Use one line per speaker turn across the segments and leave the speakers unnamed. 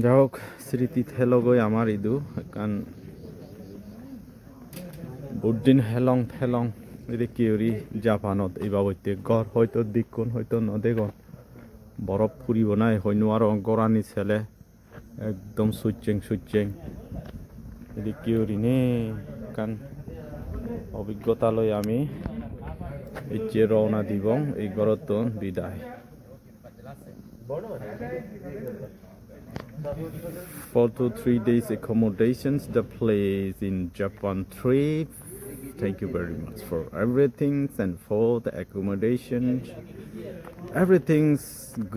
যাওক স্মৃতি থেলগৈ আমাৰ ইদু কাৰণ বুদ্দিন হেলং থেলং যদি কিউরি জাপানত এই বাবদে গড় হয়তো দিকন হয়তো নদেগন বরফ ফুরিব নাই হয়নো আর গরানি ছেলে একদম সুচেং যদি কিউরি নে কারণ অভিজ্ঞতা লই আমি এই যে রওনা দিব এই গড়ত বিদায় For 2-3 days accommodations, the place in Japan trip. Thank you very much for everything and for the accommodation. Everything's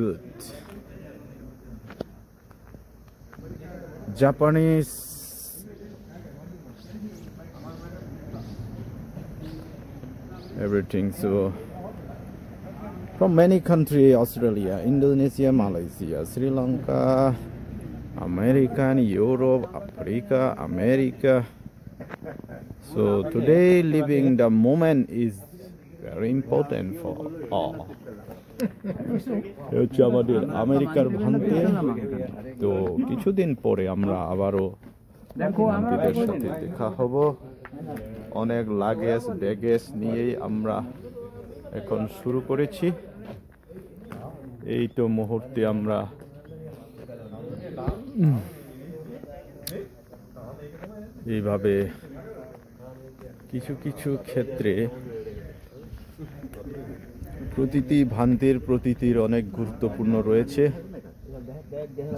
good. Japanese everything so from many countries, Australia, Indonesia, Malaysia, Sri Lanka, America, Europe, Africa, America. So today living the moment is very important for all. হচ্ছে আমাদের আমেরিকার ভান্তে তো কিছুদিন পরে আমরা আবারও ভান্তিদের সাথে দেখা হব অনেক ব্যাগেজ নিয়েই আমরা এখন শুরু করেছি এই তো মুহূর্তে আমরা এইভাবে কিছু ক্ষেত্রে প্রতিটি ভান্তির অনেক গুরুত্বপূর্ণ রয়েছে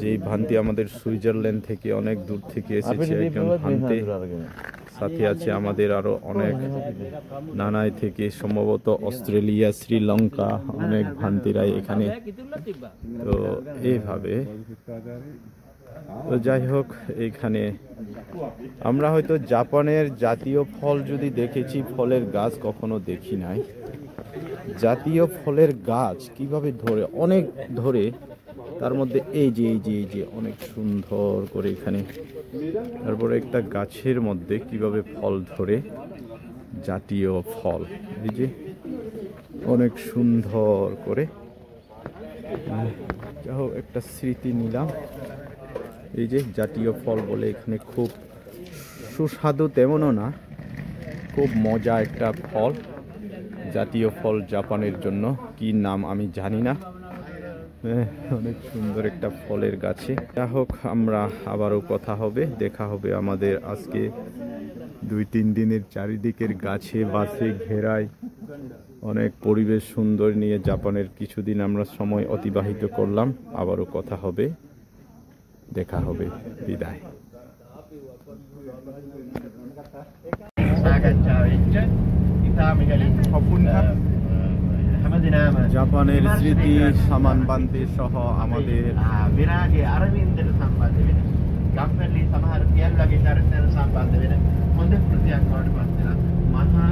যে ভান্তি আমাদের সুইজারল্যান্ড থেকে অনেক দূর থেকে এসেছে একজন ভান্তি সাথে আছে আমাদের আরো অনেক নানাই থেকে সম্ভবত অস্ট্রেলিয়া শ্রীলঙ্কা অনেক ভান্তিরাই এখানে তো এইভাবে তো যাই হোক এখানে আমরা হয়তো জাপানের জাতীয় ফল যদি দেখেছি ফলের গাছ কখনো দেখি নাই জাতীয় ফলের গাছ কিভাবে ধরে অনেক ধরে তার মধ্যে এই যে অনেক সুন্দর করে এখানে তারপরে একটা গাছের মধ্যে কিভাবে ফল ধরে জাতীয় ফল এই যে অনেক সুন্দর করে যাও একটা স্মৃতি নিলাম এই যে জাতীয় ফল বলে এখানে খুব সুস্বাদু তেমনও না খুব মজা একটা ফল জাতীয় ফল জাপানের জন্য কি নাম আমি জানি না অনেক সুন্দর একটা ফলের গাছে যা হোক আমরা আবারও কথা হবে দেখা হবে আমাদের আজকে 2-3 দিনের চারিদিকের গাছে বাসে ঘেরায় অনেক পরিবেশ সুন্দর নিয়ে জাপানের কিছুদিন আমরা সময় অতিবাহিত করলাম আবারও কথা হবে দেখা হবে বিদায় জাপানের স্মৃতি সামান বান্তি সহ আমাদের
විරාගයේ අරවින්දට සම්බන්ධ වෙන ගම්පැලි සමහර පියල්ලගේ චරිතයට සම්බන්ධ වෙන හොඳ කෘතියක් වඩ පත් වෙනවා මහා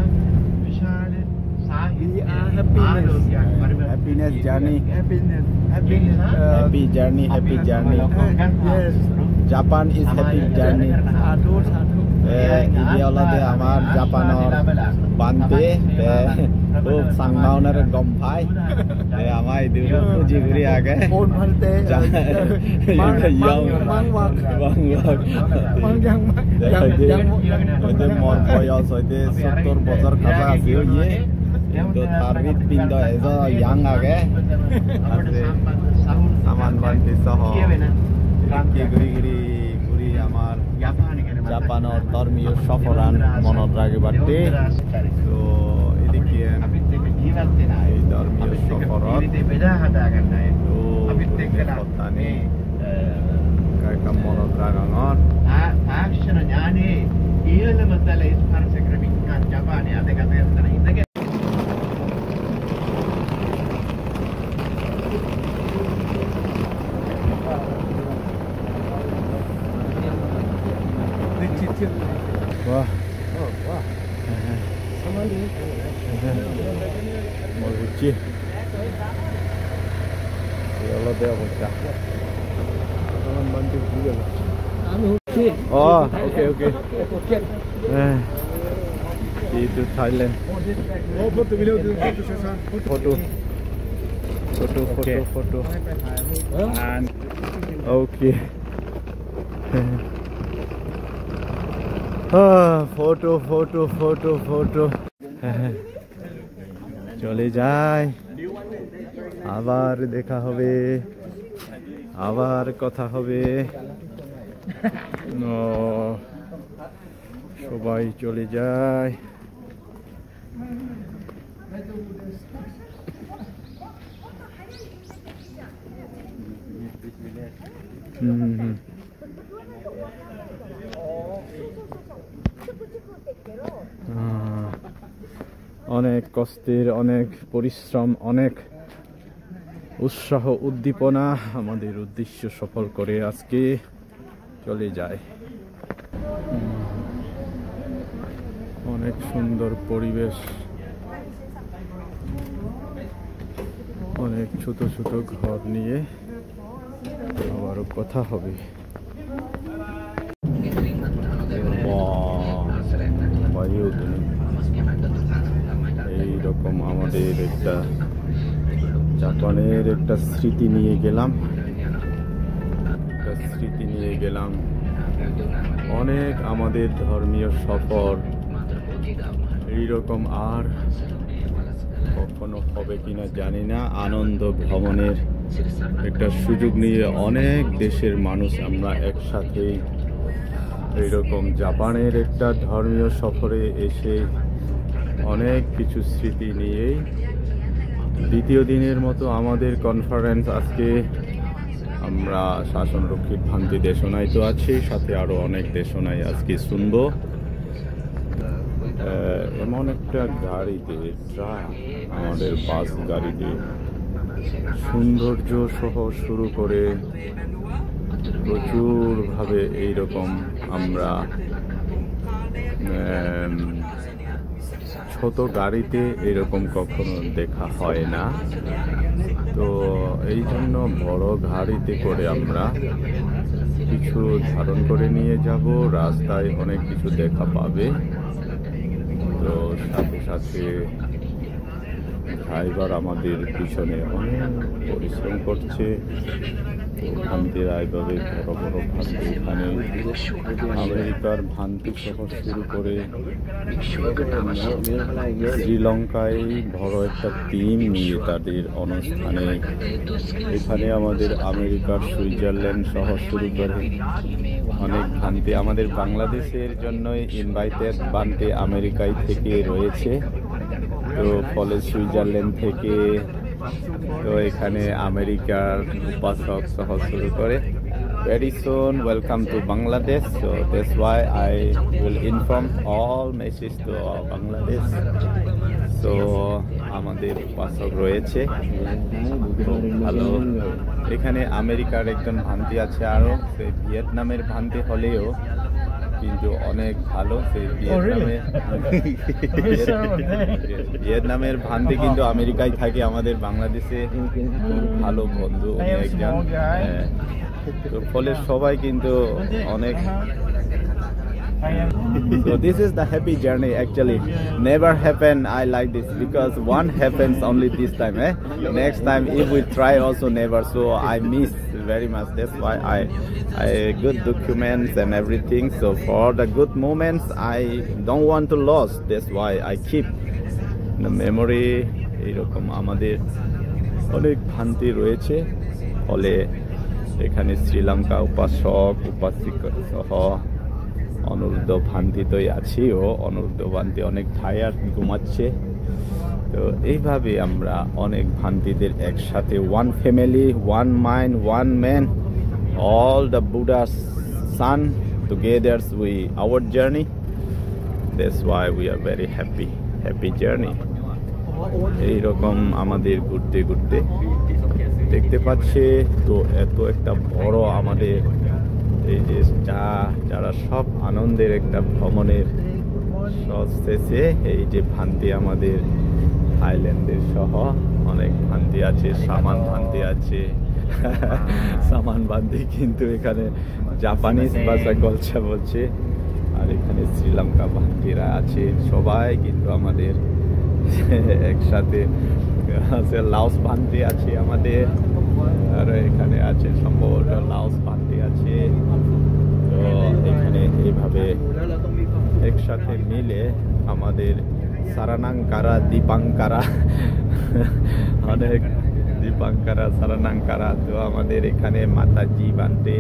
විශාල
happiness journey happy journey yes Japan is happy journey ideolode amar Japanor bante খুব সাংমাউনার গম ভাই আমাই দিও খুঁজি ঘুরি আগে কোন ভালতে মর বয়স হইতে 70 বছর কাছা আছে ইয়ে তো তার হৃদপিণ্ড এজ ইয়াং আগে আছে সামান বান্তি সহ ঘুরি আমার জাপানের ধর্মীয় সফরান মনত রাখিবাতে তো এদিকে এই ধর্মীয় সফরত কতানি কাইকাম মনত রাখাঙর
තාක්ෂණ ඥානයේ ඉහළම තල ස්පර්ශ ක්‍රමික ජපානයේ අද ගත කරන ඉඳගෙන
Wah. Mau uji. Ya Allah dia bocah. Teman bantu juga. Oh, oke. Itu Thailand. Oh, foto video foto. photo. And okay. Photo. চলে যায়, আবার দেখা হবে, আবার কথা হবে। সবাই চলে যায়। অনেক কষ্টের, অনেক পরিশ্রম, অনেক উৎসাহ উদ্দীপনা আমাদের উদ্দেশ্য সফল করে আজকে চলে যায়। অনেক সুন্দর পরিবেশ, অনেক ছোট ছোট ঘর নিয়ে আবারও কথা হবে। এইরকম আমাদের একটা জাপানের একটা স্মৃতি নিয়ে গেলাম, অনেক আমাদের ধর্মীয় সফর এইরকম আর কখনো হবে কিনা জানি না। আনন্দ ভ্রমণের একটা সুযোগ নিয়ে অনেক দেশের মানুষ আমরা একসাথে এইরকম জাপানের একটা ধর্মীয় সফরে এসে অনেক কিছু স্মৃতি নিয়েই দ্বিতীয় দিনের মতো আমাদের কনফারেন্স আজকে আমরা শাসনরক্ষিত ভান্তি দেশনায় তো আছি, সাথে আরো অনেক দেশনায় আজকে শুনবো। এমন একটা গাড়িতে আমাদের বাস গাড়িতে সৌন্দর্য সহ শুরু করে প্রচুর ভাবে এইরকম আমরা ছোট গাড়িতে এরকম কখনো দেখা হয় না। তো এই জন্য বড় গাড়িতে করে আমরা কিছু ধারণ করে নিয়ে যাব, রাস্তায় অনেক কিছু দেখা পাবে। তো সাথে সাথে ড্রাইভার আমাদের পিছনে অনেক পরিশ্রম করছে। ভান্তির এইভাবে বড় বড় ভান্তি, এখানে আমেরিকার ভান্তি সহ শুরু করে শ্রীলঙ্কায় বড় একটা টিম নিয়ে তাদের অনুষ্ঠানে এখানে আমাদের আমেরিকার সুইজারল্যান্ড সহ শুরু করে অনেক ভান্তি আমাদের বাংলাদেশের জন্যই ইনভাইটেড ভান্তি আমেরিকায় থেকে রয়েছে। তো ফলে সুইজারল্যান্ড থেকে তো এখানে আমেরিকার উপাসক সহ শুরু করে। Very soon welcome to Bangladesh, so that's why I will inform all message to Bangladesh. So আমাদের উপাসক রয়েছে ভালো। এখানে আমেরিকার একজন ভান্তি আছে, আরো সেই ভিয়েতনামের ভান্তি হলেও কিন্তু অনেক ভালো। সেই ভিয়েতনামের ভান্তি কিন্তু আমেরিকায় থাকে, আমাদের বাংলাদেশে ভালো বন্ধু উনি একজন। তো ফলে সবাই কিন্তু অনেক। So this is the happy journey actually. Never happen I like this because one happens only this time. Next time if we try also never. So I miss very much. That's why I good documents and everything. So for the good moments I don't want to lose. That's why I keep the memory. এরকম আমাদের অনেক ভান্তি রয়েছে। ফলে এখানে শ্রীলঙ্কা উপাসক উপাসিকা সহ অনুরুদ্ধ ভান্তিতেই আছি। ও অনুরুদ্ধ ভান্তি অনেক টায়ার্ড, ঘুমাচ্ছে। তো এইভাবে আমরা অনেক ভান্তিদের একসাথে one family, one mind, one man, all the Buddha's son together we our journey. That's why we are very happy journey. এইরকম আমাদের ঘুরতে ঘুরতে দেখতে পাচ্ছে। তো এত একটা বড় আমাদের এই যে যারা সব আনন্দের একটা ভ্রমণের শেষে এই যে ভান্তি আমাদের থাইল্যান্ডের সহ অনেক ভান্তি আছে, সামান ভান্তি আছে। সামান ভান্তি কিন্তু এখানে জাপানিজ ভাষা গলছা বলছে, আর এখানে শ্রীলঙ্কা ভান্তিরা আছে। সবাই কিন্তু আমাদের একসাথে আছে লাওস ভান্তি আছে আমাদের, আর এখানে আছে সম্ভবত লাওস ভান্তি আছে। তো এখানে এইভাবে একসাথে মিলে আমাদের সারানাংকারা দীপাঙ্কারা অনেক দীপাঙ্কারা সারানাংকারা। তো আমাদের এখানে মাতাজি বানতে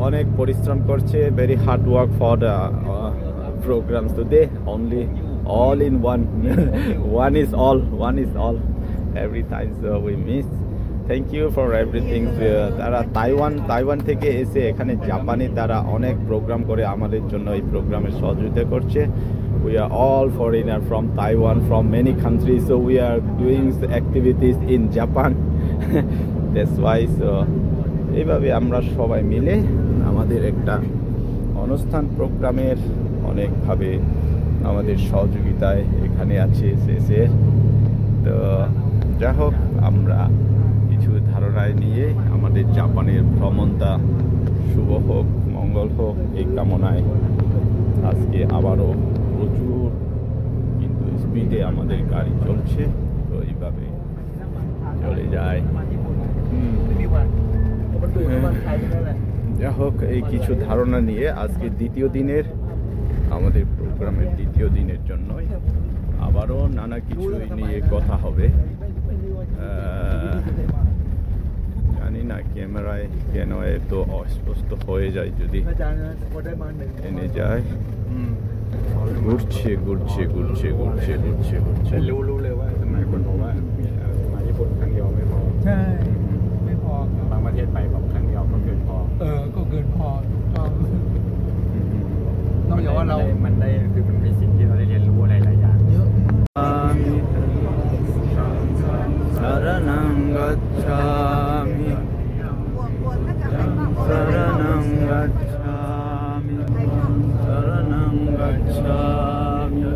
অনেক পরিশ্রম করছে, very hard work for the programs today. Only all in one one is all every time we miss. Thank you for everything. তারা তাইওয়ান থেকে এসে এখানে জাপানে তারা অনেক প্রোগ্রাম করে আমাদের জন্য এই প্রোগ্রামে সহযোগিতা করছে। We are all foreigner from Taiwan, from many countries, so we are doing activities in Japan. That's why এইভাবে আমরা সবাই মিলে আমাদের একটা অনুষ্ঠান প্রোগ্রামের অনেকভাবে আমাদের সহযোগিতায় এখানে আছে শেষে। তো যাই হোক, আমরা কিছু ধারণায় নিয়ে আমাদের জাপানের ভ্রমণটা শুভ হোক, মঙ্গল হোক এই কামনায় আজকে আবারও প্রচুর কিন্তু স্পিডে আমাদের গাড়ি চলছে। তো এইভাবে চলে যায়। যাই হোক, এই কিছু ধারণা নিয়ে আজকে দ্বিতীয় দিনের আমাদের প্রোগ্রামের দ্বিতীয় দিনের জন্যই আবারও নানা কিছু নিয়ে কথা হবে। জানি না ক্যামেরায় কেন এত অস্পষ্ট হয়ে যায়, যদি এনে যায়। ঘুরছে ঘুরছে ঘুরছে ঘুরছে ঘুরছে ঘুরছে।
รู้เลยว่าทำไมคนบอกว่ามาญี่ปุ่นครั้งเดียวไม่พอ
ใช่ไม่พอครับ
บางประเทศไปแบบครั้งเดียวก็เกินพอ
ก็เกินพอถูกต้องนอกจากว่าเรา
มันได้คือมันมีสิ่งที่เราได้เรียนรู้อะไรหลายอย่าง
เยอะ
Saranang gacchami Saranang gacchami Saranang gacchami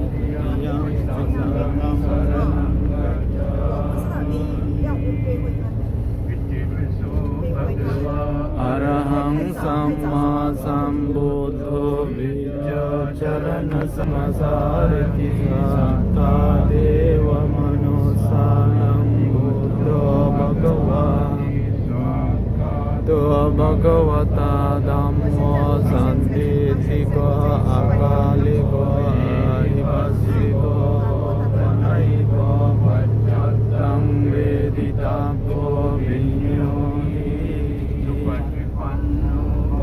Arahang samma sambuddho vijja charana samasarati satta deva manosanam buddho bhagava to bhagavata dhammo sanditiko akaliko adivasiko panaipo vajjattam veditapo vinyohi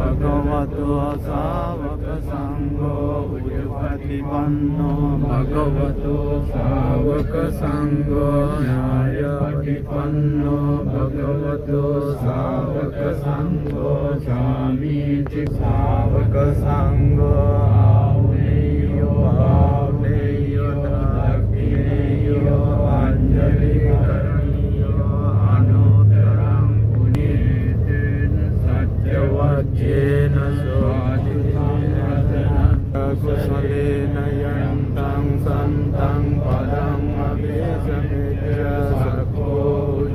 Bhagavato Savaka Sangho Ujjapatipanno Bhagavato Savaka Sangho Nyayapatipanno Bhagavato Savaka Sangho Samiti Savaka Sangho Auneyo Auneyo Dakineyo Anjali Karaniyo Anuttaram Punitena Satyavajjena Swadhisena Kusalena Yantang Santang Padang Abhisamitra Sakho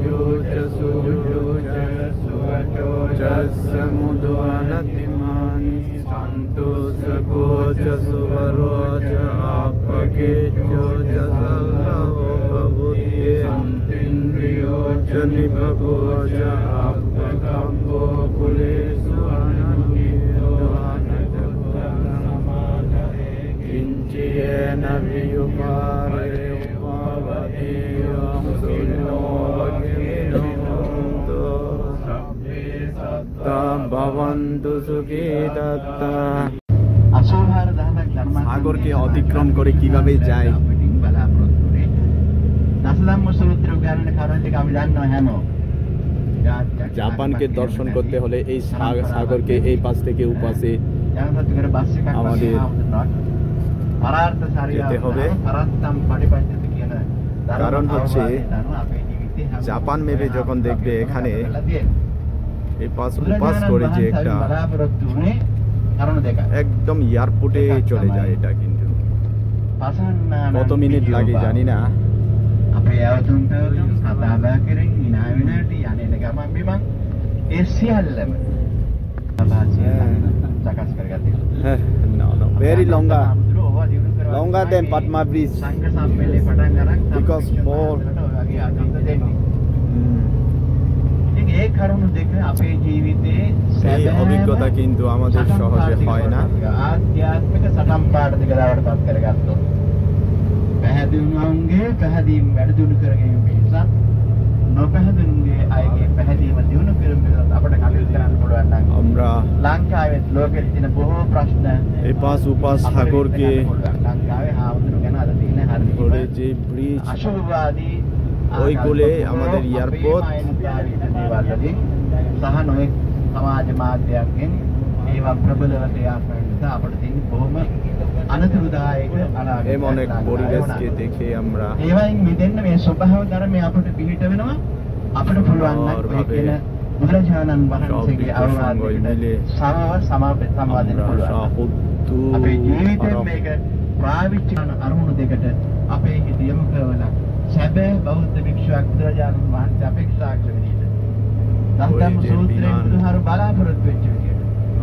Yuja Sujuja Suvacho Jassa Mudvanatimani Santu Sakoja Suvaroja Apakecho Jasallavo Bhavutye Santindriyo Janibhagoja Apakambo Kulesu Ananviyo Anajaguranamadare Kinchiyena Viyupare Upavadiyo Sunno Vakino Honto Sabbe Satta Bhavantu Sukhi Datta
අසෝහාර දහමක් ධර්ම
সাগরকে অতিক্রম করে কিভাবে যায়
බලාපොරොත්තු වෙන්නේ. දසධම්ම සූත්‍ර උගන්වන කරුණු ටික අපි දන්නවා හැමෝම.
জাপানকে দর্শন করতে হলে এই সাগরকে এই পাশ থেকে উপাসে
ජනපතිකර බස් එකක්
আমাদের
පරාර්ථ සාරියා
যেতে হবে।
පරත්තම් පටිපඤ්ඤති කියන
কারণ হচ্ছে
අපේ ජීවිතේ හැම
জাপান মেপে যখন দেখবে এখানে
තියෙනවා।
এই পাশ উপাস করে যে একটা
බලාපොරොත්තු වුණේ කරුණු දෙකක්.
একদম এয়ারপোর্টে চলে যায় এটা, কিন্তু
පසන්නාන
কত মিনিট লাগে জানি না।
අපේ යවතුන්ට කතා බහ කරමින් hina වෙනට යන්නේ ගමන් බිමන් ඒ සියල්ලම සකස් කරගත්තා.
হ্যাঁ, না না very লঙ্গা longer than Padma Bridge.
සංඝ සම්මේලනයේ පටන් අරන්
Because more.
ඔය වගේ අතීත දෙන්නේ. ඉතින් ඒ කරුණු දෙක අපේ ජීවිතේ
এই অভিজ্ঞতা কিন্তু আমাদের সহজে হয় না।
ආධ්‍යාත්මික සටන් පාඩ දෙක දාවට පත් කරගත්තොත් පැහැදිලිවුන්ගේ පැහැදීම් වැඩි දියුණු කරගැනීම පිණිස නොපැහැදිලිවුන්ගේ අයගේ පැහැදීම දියුණු කිරීම පිණිස අපට කටයුතු කරන්න පුළුවන් නම්
আমরা
ලංකාවේ ලෝකෙ තියෙන බොහෝ ප්‍රශ්න
এপাশ ওপাশ সাগরকে
ලංකාවේ ආවුදුරු ගැන අද තියෙන
ধরে
හරියට
যে ব্রিজ
අශුභවාදී
ওই কোলে আমাদের এয়ারপোর্ট
දේවල්වලින් සහ නොයෙක් සමාජ මාධ්‍යයන්ගෙන් ඒවා ප්‍රබලව ක්‍රියාත්මක නිසා අපට තියෙන බොහොම අනතුරුදායක අනාගතයක්
এমন এক পরিবেশকে দেখে আমরা
ඒවයින් මිදෙන්න මේ ස්වභාව ධර්මය අපට පිළිහිට වෙනවා අපට පුළුවන් නම් ඔය කියන බුදුරජාණන් වහන්සේගේ අවවාදයට සමාප්ත සම්බන්ධ
আমরা
පුළුවන්
সাহুত্তু
අපේ ජීවිතයෙන් මේක පාවිච්චි කරන අරමුණු දෙකට අපේ හිත යොමු කරලා සැබෑ බෞද්ධ භික්ෂුවක් බුදුරජාණන් වහන්සේ අපේක්ෂා කළ විදිහට දහම් සූත්‍රයෙන් බුදුහාරු බලාපොරොත්තු වෙච්ච විදිහට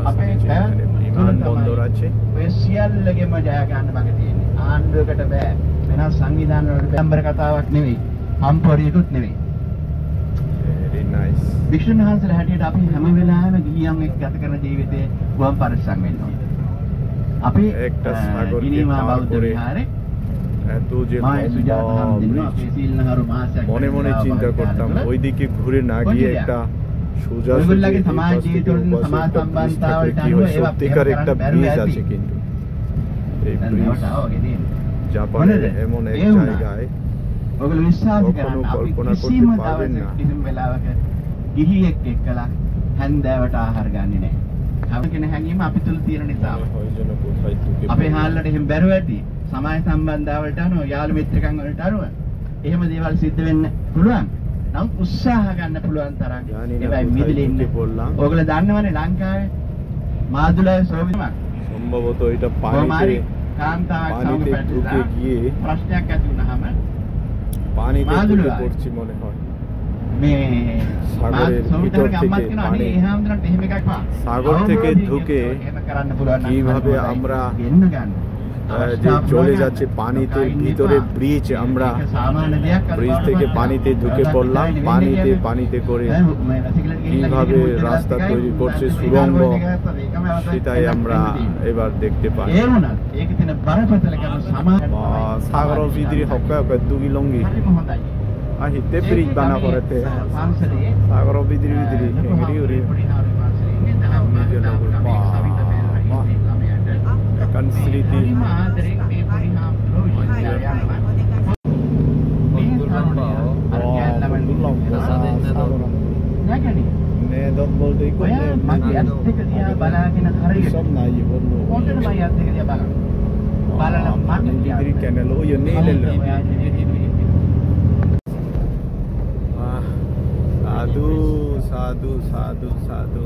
අපේ
বিমানবন্দর আছে
ඔය සියල්ලගෙම ජය ගන්න මඟ තියෙන්නේ ආණ්ඩුවකට බෑ වෙනස් සංවිධාන වලට බැම්බර කතාවක් නෙවෙයි හම්පොරියකුත් නෙවෙයි
very nice
වික්ෂුන් වහන්සේලා හැටියට අපි හැම වෙලාවෙම ගිහියන් එක්ක ගත කරන ජීවිතේ ගුවන් පරිස්සම් වෙන්න ඕනේ අපි
একটা সাগরকে
ගිනිමා
পার
බෞද්ධ
করে
විහාරේ
এত যে
මාය සුජාතහම් දෙන්නවා
ব্রিজ
අපේ සීල්නහරු මාසයක්
মনে মনে চিন্তা করতাম ওইদিকে ঘুরে না গিয়ে একটা সোজা
ওইগুলোকে সমাজ জীবিতর সমাজ সম্বন্ধතාවලට
কি
අනුව
হয়
ඒවා
সত্যিকার
කරන්න
একটা
බැරුව
ব্রিজ
ඇති.
আছে কিন্তু এই
දැන්
ব্রিজ
මේවට ආව වගේ තියෙනවා.
জাপানের
මොනද?
এমন এক
ඒ වුණා.
জায়গায়
ඔයගොල්ලෝ විශ්වාස
ඔක්කොම
කරන්න අපි
කල්පනා
කිසිම
කරන්න පාවෙන්නේ
දවසක
නැහැ.
කිසිම වෙලාවක ගිහියෙක් එක්කලා හැන්දෑවට ආහාර ගන්නේ නැහැ. හැමකෙන හැංගීම අපි තුල තියෙන නිසා.
ওই জন্য কোথায় ঢুকে
අපේ
পড়লাম।
හාල්ලට එහෙම බැරුව ඇති. සමාජ සම්බන්ධතාවලට අනුව යාළු මිත්‍රකම් වලට අනුව එහෙම දේවල් සිද්ධ වෙන්න පුළුවන්. නම් උත්සාහ ගන්න පුළුවන් තරම්
জানি না
ඒවයි
কোথায়
මිදෙලින්න.
ঢুকে পড়লাম
ඔයගොල්ලෝ දන්නවනේ ලංකාවේ මාදුලේ සෝවිමක්
সম্ভবত এটা
කොමාරි
পানিতে
කාන්තාවක්
পানিতে
සමග
ঢুকে
පැටලලා
গিয়ে
ප්‍රශ්නයක් ඇති වුණාම
পানিতে
মাদুলা।
ঢুকে পড়ছি মনে হয়
මේ
সাগরের ভিতর
සෝවිතරගේ
থেকে
අම්මත් කියනවා
পানি।
අනේ එහාමදරට එහෙම එකක් වා
সাগর থেকে ঢুকে
එහෙම කරන්න පුළුවන් නම්
কিভাবে
හොඳයි.
আমরা
ගෙන්න ගන්න
যে চলে যাচ্ছে পানিতে ভিতরে ব্রিজ আমরা
ඒක සාමාන්‍ය දෙයක් අර
ব্রিজ
බවට
থেকে
පත්
পানিতে
වෙනවා.
ঢুকে
ගොඩක්
পড়লাম
වෙලාවට
পানিতে
නෙවෙයි
পানিতে করে
කියන්නේ. මේ වැසිකිලට ගිහිල්ලා
কিভাবে
ගිහින්
রাস্তা
ගොඩක්
তৈরি
එකයි,
করছে
ගොඩක්
সুড়ঙ্গ
එකයි, ඒකම අවශ්‍යයි.
সেটাই আমরা এবার দেখতে পাই
ඒ වුණත් ඒක තියෙන බරපතල කරන සමාජ
সাগর ভিতরে হকা হকা দুগি লঙ্গি
හරිම හොඳයි.
আহিতে ব্রিজ বানা করতে
පන්සලේ
সাগর ভিতরে ভিতরে হেঁড়ি উড়ি kan স্মৃতি নেদত বলতে
ඔය මගේ ඇස් දෙක දිහා බලාගෙන හරියට
সব নাই বললো
කොතනද මගේ ඇස් දෙක දිහා බලන්නේ බලන මට
ভিতরে ক্যানেল ওই নেলেল সাধু সাধু সাধু সাধু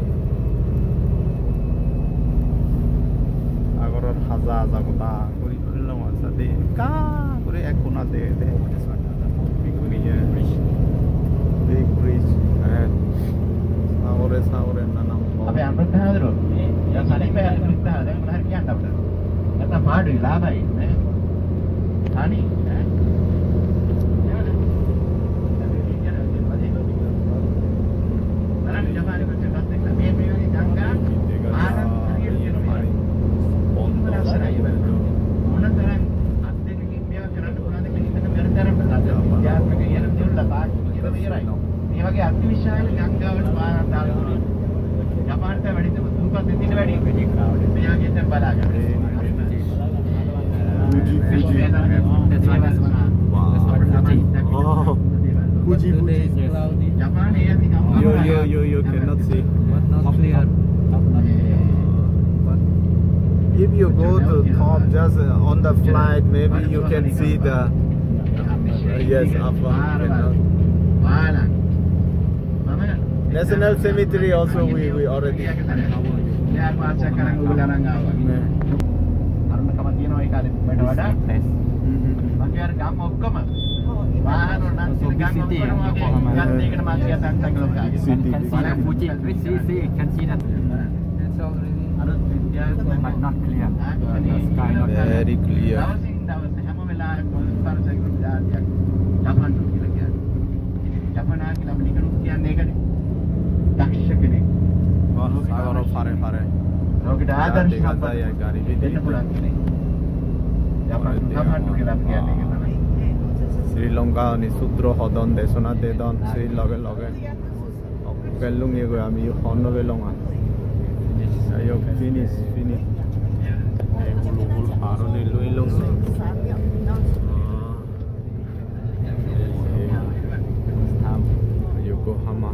আগৰৰ হাজা হাজা কথা কৰি লওঁ আছাতে কা কৰি এক কোণাতে বিগ ব্রিজ সাগরে সাগরে নানাম
අපේ අනුරාධපුර දැන් සනීපය අනුරාධපුර දැන් මොනවද කියන්න අපිට නැත්නම් පාඩුයි ලාභයි නේ තනි ඈ බලන්න ජපානයේ කොච්චර කස්තෙක් මේ වගේ ගංගා ආරම් හරියට කියනවා මොනතරම් අත්දැකීම් මේවා කරන්න පුළුවන්ද කියන එක මෙතරම් බලන්න යාත්‍රක කියන දෙවල පාක් කියලා ඉවරයි මේ වගේ අතිවිශාල ගංගාවල පාරක් දාලා ජපානට වැඩි තම දුපත් දෙන්න වැඩි මේ වගේ තැන් බලාගන්න
Fuji Fuji
ජපානයේ යති
you cannot see if you go to top just on the flight maybe you can see the yes National Cemetery also we already
අරුණකම තියෙනවා ඒ කාලේ මට වඩා මගේ අර ගම් ඔක්කොම වාහන නම් ගම් ඔක්කොම ගම් දෙකකට මම ගියා සංසංගලම් කාගේ
City.
Fuji, see, can see that.
It's already
අර විද්‍යාව
But not clear. The sky not clear.
very clear
දවසින් දවස් හැම වෙලාවෙම ස්පර්ශ කරන જાතියක් ජපාන් කියලා කියන්නේ. ඉතින් ජපාන් කියලා නිකන් කියන්නේ ඒකනේ. දක්ෂ කෙනෙක්.
সাগরও ফারে ফারে
ලෝකෙට ආදර්ශ
দেখা
සම්පන්න
যায় গাড়ি
දෙන්න
ভিতরে
පුළුවන් කෙනෙක්. ජපාන් කියලා අපි කියන්නේ ඒක තමයි.
Sri Lanka ni sudro hodon desona dedon sri lage lage pelung ye go ami honno belonga ayo finish e hulu hulu aroni luilung Yokohama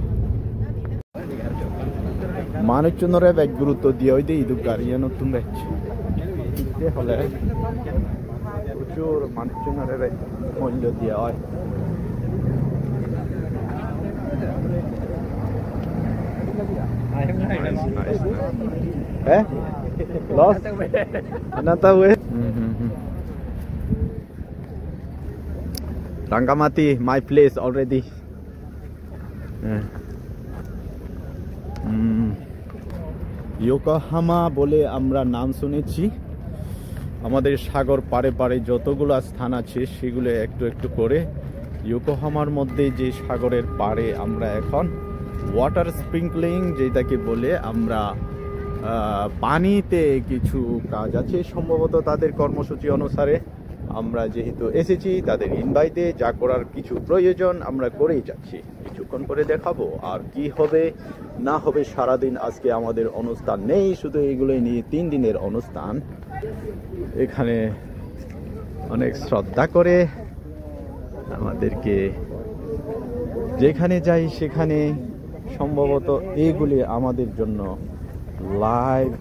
মানুষজনরে ব্যাগ গুরুত্ব দিয়ে ওই যে ইদু গাড়ি নতুন ব্যাচ হলে প্রচুর মানুষজনের মূল্য দেওয়া হয় হ্যাঁ লস আনাতা হুয়ে Rangamati my place already Yokohama বলে আমরা নাম শুনেছি আমাদের সাগর পারে পারে যতগুলো স্থান আছে সেগুলো একটু একটু করে ইয়োকোহামার মধ্যে যে সাগরের পারে আমরা এখন ওয়াটার স্প্রিংকলিং যেটাকে বলে আমরা পানিতে কিছু কাজ আছে সম্ভবত তাদের কর্মসূচি অনুসারে আমরা যেহেতু এসেছি তাদের ইনভাইটে যা করার কিছু প্রয়োজন আমরা করেই যাচ্ছি কিছুক্ষণ করে দেখাবো আর কি হবে না হবে সারাদিন আজকে আমাদের অনুষ্ঠান নেই শুধু এগুলোই নিয়ে 3 দিনের অনুষ্ঠান এখানে অনেক শ্রদ্ধা করে আমাদেরকে যেখানে যাই সেখানে সম্ভবত এইগুলি আমাদের জন্য লাইভ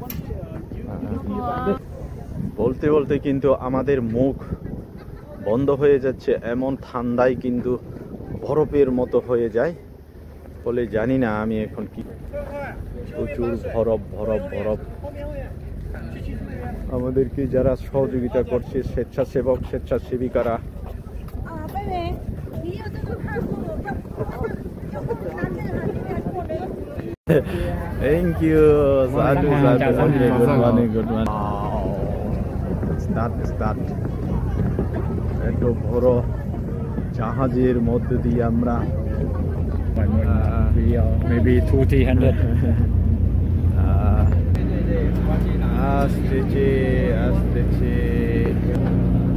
বলতে বলতে কিন্তু আমাদের মুখ বন্ধ হয়ে যাচ্ছে এমন ঠান্ডায় কিন্তু বরফের মতো হয়ে যায় বলে জানি না আমি এখন কি প্রচুর বরফ আমাদেরকে যারা সহযোগিতা করছে স্বেচ্ছাসেবক স্বেচ্ছাসেবিকারা thank you good morning start এত বড় জাহাজের মধ্যে দিয়ে আমরা
maybe 200-300
আসতেছে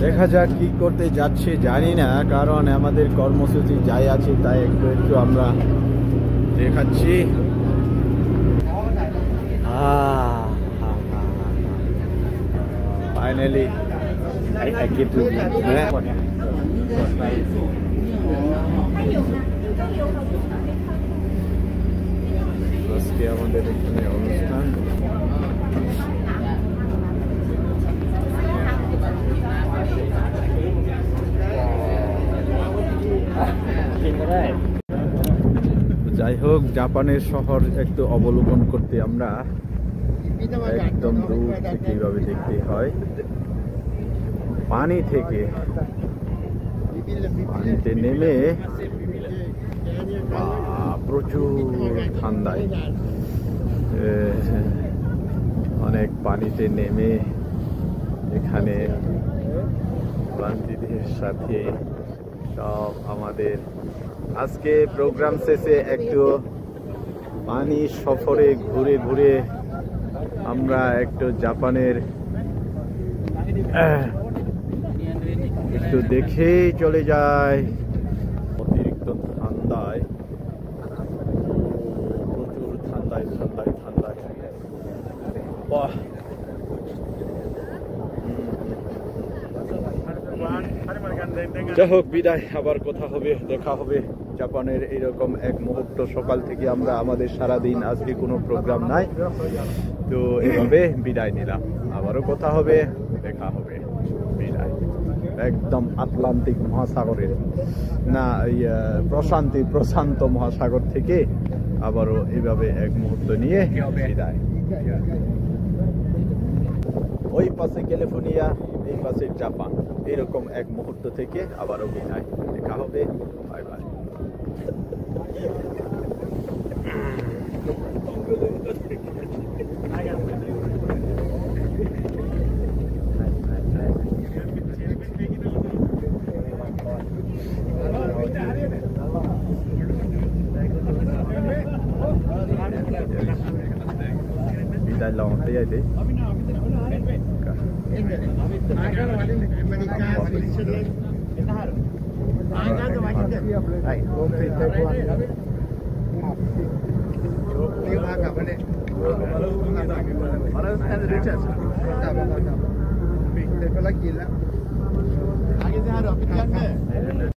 দেখা যাক কি করতে যাচ্ছে জানি না কারণ আমাদের কর্মসূচি যাই আছে তাই একটু একটু আমরা দেখাচ্ছি ফাইনালি I get to আজকে আমাদের এখানে অনুষ্ঠান যাই হোক জাপানের শহর একটু অবলোকন করতে আমরা একদম দূর থেকে এইভাবে দেখতে হয় পানি থেকে পানিতে নেমে প্রচুর ঠান্ডায় অনেক পানিতে নেমে এখানে ক্লান্তিদের সাথে সব আমাদের আজকে প্রোগ্রাম শেষে একটু পানি সফরে ঘুরে ঘুরে আমরা একটু জাপানের একটু দেখেই চলে যায় অতিরিক্ত ঠান্ডায় প্রচুর ঠান্ডায় বাহ যাই হোক বিদায় আবার কথা হবে দেখা হবে জাপানের এইরকম এক মুহূর্ত সকাল থেকে আমরা আমাদের সারাদিন আজকে কোনো প্রোগ্রাম নাই তো এইভাবে বিদায় নিলাম আবারও কথা হবে দেখা হবে বিদায় একদম আটলান্টিক মহাসাগরের না প্রশান্ত মহাসাগর থেকে আবারও এইভাবে এক মুহূর্ত নিয়ে বিদায় ওই পাশে ক্যালিফোর্নিয়া এই পাশে জাপান এরকম এক মুহূর্ত থেকে আবারও বিদায় দেখা হবে bye bye Vida long thế đấy.
ආගේ සහර අපිට යන්න